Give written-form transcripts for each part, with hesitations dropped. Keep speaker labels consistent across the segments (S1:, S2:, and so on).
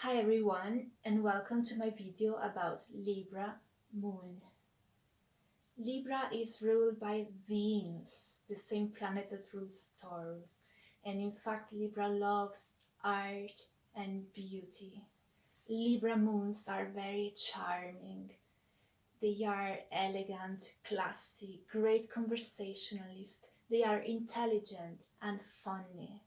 S1: Hi everyone, and welcome to my video about Libra moon. Libra is ruled by Venus, the same planet that rules Taurus, and in fact Libra loves art and beauty. Libra moons are very charming. They are elegant, classy, great conversationalists. They are intelligent and funny.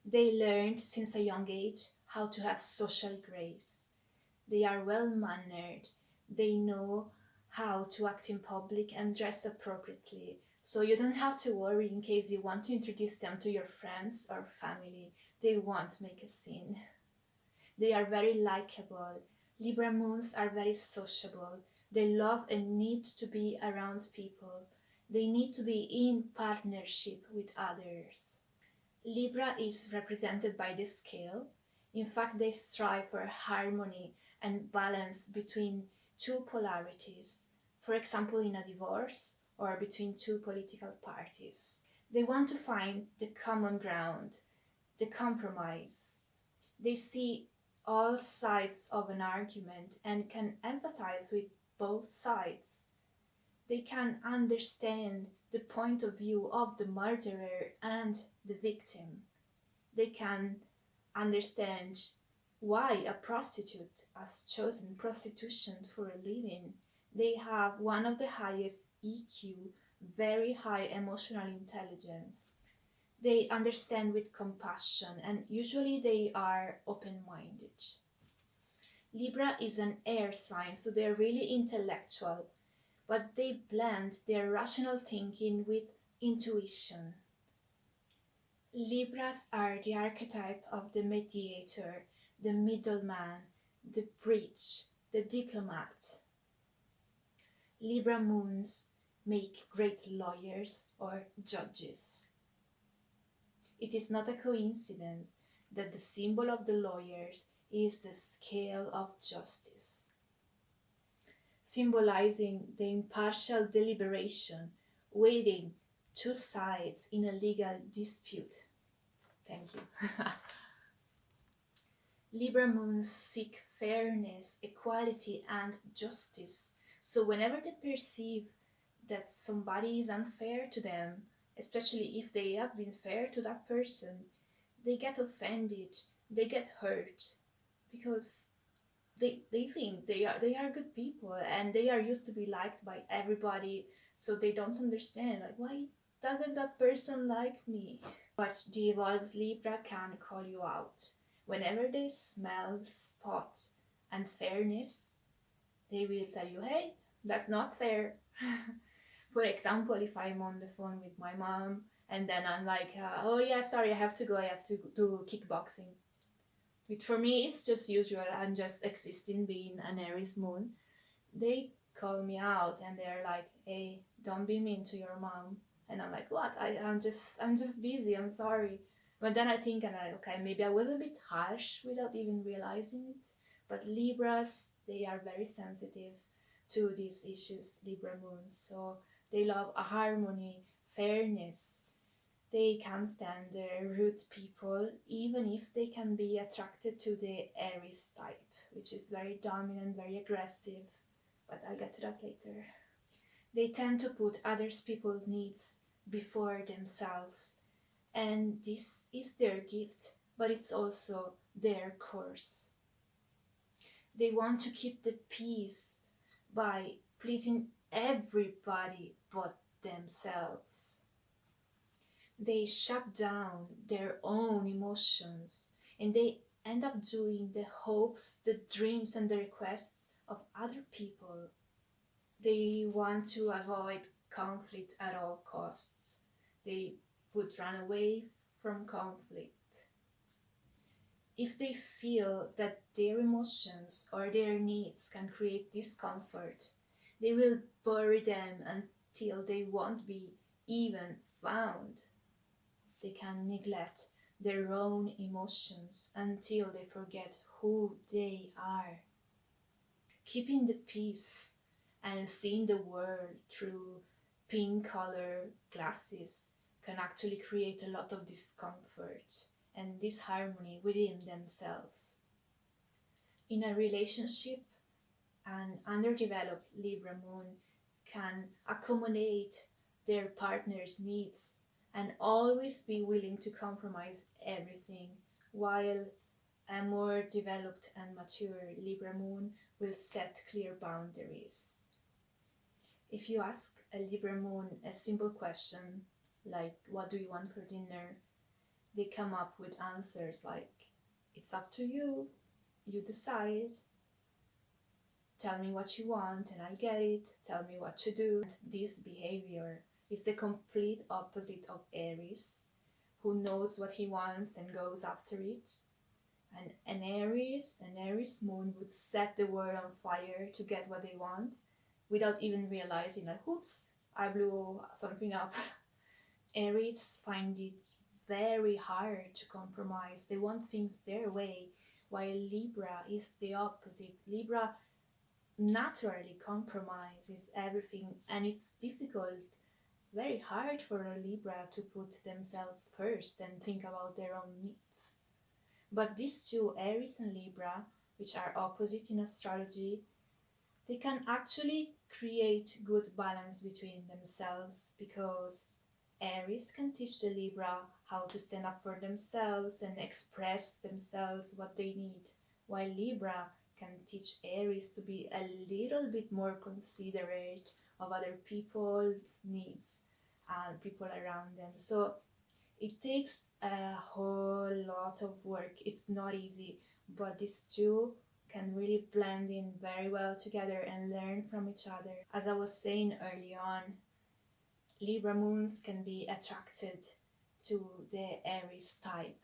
S1: They learned since a young age how to have social grace. They are well mannered. They know how to act in public and dress appropriately. So you don't have to worry in case you want to introduce them to your friends or family. They won't make a scene. They are very likable. Libra moons are very sociable. They love and need to be around people. They need to be in partnership with others. Libra is represented by the scale. In fact, they strive for harmony and balance between two polarities, for example, in a divorce or between two political parties. They want to find the common ground, the compromise. They see all sides of an argument and can empathize with both sides. They can understand the point of view of the murderer and the victim. They can understand why a prostitute has chosen prostitution for a living. They have one of the highest EQ, very high emotional intelligence. They understand with compassion and usually they are open-minded. Libra is an air sign, so they're really intellectual, but they blend their rational thinking with intuition. Libras are the archetype of the mediator, the middleman, the bridge, the diplomat. Libra moons make great lawyers or judges. It is not a coincidence that the symbol of the lawyers is the scale of justice, symbolizing the impartial deliberation, weighing two sides in a legal dispute. Thank you. Libra moons seek fairness, equality, and justice. So whenever they perceive that somebody is unfair to them, especially if they have been fair to that person, they get offended, they get hurt, because they think they are good people and they are used to be liked by everybody, so they don't understand, like, why doesn't that person like me? But the evolved Libra can call you out. Whenever they smell, spot unfairness, they will tell you, hey, that's not fair. For example, if I'm on the phone with my mom and then I'm like, oh yeah, sorry, I have to go, I have to do kickboxing. Which for me, it's just usual. I'm just existing, being an Aries moon. They call me out and they're like, hey, don't be mean to your mom. And I'm like, what? I'm just busy, I'm sorry. But then I think, and okay, maybe I was a bit harsh without even realizing it. But Libras, they are very sensitive to these issues, Libra moons. So they love a harmony, fairness. They can stand the rude people, even if they can be attracted to the Aries type, which is very dominant, very aggressive. But I'll get to that later. They tend to put others people's needs before themselves. And this is their gift, but it's also their curse. They want to keep the peace by pleasing everybody but themselves. They shut down their own emotions and they end up doing the hopes, the dreams, and the requests of other people. They want to avoid conflict at all costs. They would run away from conflict. If they feel that their emotions or their needs can create discomfort, they will bury them until they won't be even found. They can neglect their own emotions until they forget who they are. Keeping the peace and seeing the world through pink color glasses can actually create a lot of discomfort and disharmony within themselves. In a relationship, an underdeveloped Libra moon can accommodate their partner's needs and always be willing to compromise everything, while a more developed and mature Libra moon will set clear boundaries. If you ask a Libra moon a simple question like, "What do you want for dinner?" they come up with answers like, "It's up to you, you decide. Tell me what you want and I'll get it. Tell me what to do." This behavior is the complete opposite of Aries, who knows what he wants and goes after it. And an Aries moon would set the world on fire to get what they want without even realizing that, oops, I blew something up. Aries find it very hard to compromise. They want things their way, while Libra is the opposite. Libra naturally compromises everything, and it's difficult, very hard for a Libra to put themselves first and think about their own needs. But these two, Aries and Libra, which are opposite in astrology, they can actually create good balance between themselves, because Aries can teach the Libra how to stand up for themselves and express themselves what they need, while Libra can teach Aries to be a little bit more considerate of other people's needs and people around them. So it takes a whole lot of work. It's not easy, but these two can really blend in very well together and learn from each other. As I was saying early on, Libra moons can be attracted to the Aries type.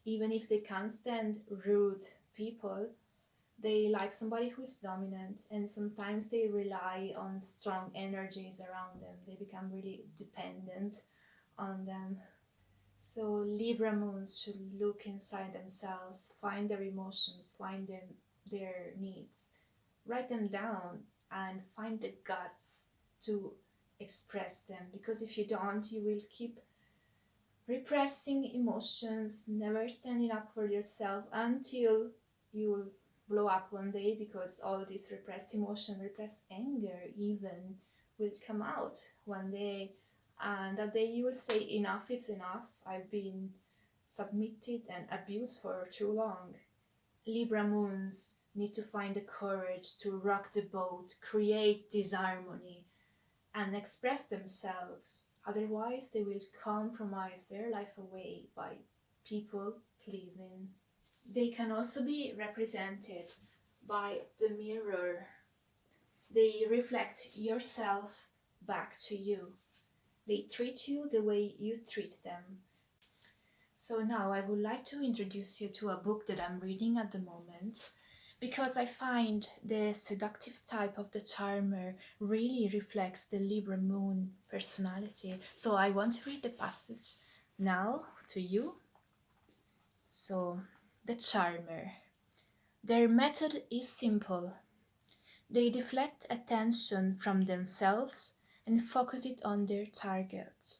S1: Even if they can't stand rude people, they like somebody who is dominant, and sometimes they rely on strong energies around them. They become really dependent on them. So Libra moons should look inside themselves, find their emotions, find their needs, write them down, and find the guts to express them. Because if you don't, you will keep repressing emotions, never standing up for yourself, until you will blow up one day, because all this repressed emotion, repressed anger even, will come out one day. And that day you will say, enough, it's enough. I've been submitted and abused for too long. Libra moons need to find the courage to rock the boat, create disharmony, and express themselves. Otherwise, they will compromise their life away by people pleasing. They can also be represented by the mirror. They reflect yourself back to you. They treat you the way you treat them. So now I would like to introduce you to a book that I'm reading at the moment, because I find the seductive type of the charmer really reflects the Libra moon personality. So I want to read the passage now to you. So, the charmer. Their method is simple. They deflect attention from themselves and focus it on their target.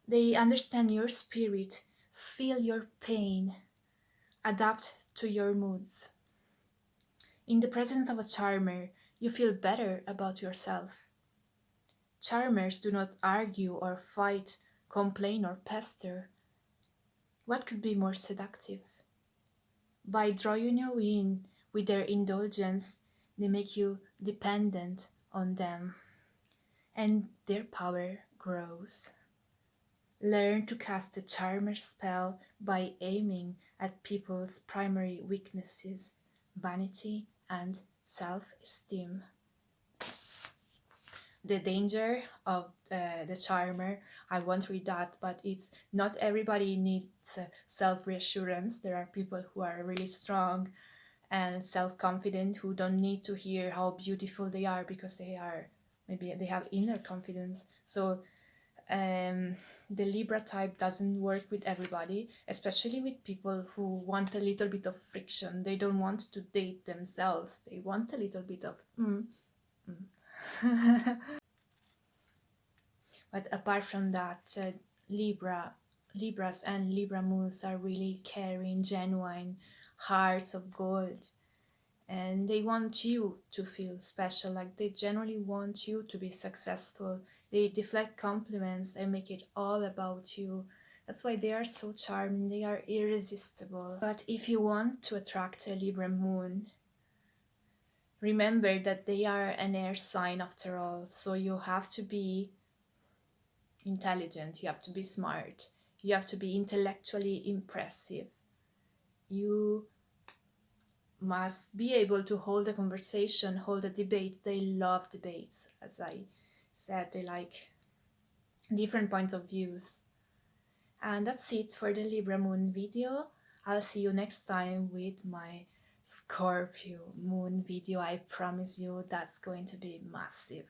S1: They understand your spirit, feel your pain, adapt to your moods. In the presence of a charmer, you feel better about yourself. Charmers do not argue or fight, complain or pester. What could be more seductive? By drawing you in with their indulgence, they make you dependent on them, and their power grows. Learn to cast the charmer spell by aiming at people's primary weaknesses, vanity and self-esteem. The danger of the charmer, I won't read that, but it's not everybody needs self-reassurance. There are people who are really strong and self-confident, who don't need to hear how beautiful they are, because maybe they have inner confidence. So the Libra type doesn't work with everybody, especially with people who want a little bit of friction. They don't want to date themselves. They want a little bit of But apart from that, Libras and Libra moons are really caring, genuine, hearts of gold. and they want you to feel special, like they generally want you to be successful. They deflect compliments and make it all about you. That's why they are so charming, they are irresistible. But if you want to attract a Libra moon, remember that they are an air sign after all, so you have to be intelligent, you have to be smart, you have to be intellectually impressive. You must be able to hold a conversation, hold a debate. They love debates, as I said, they like different points of views. And that's it for the Libra moon video. I'll see you next time with my Scorpio moon video. I promise you that's going to be massive.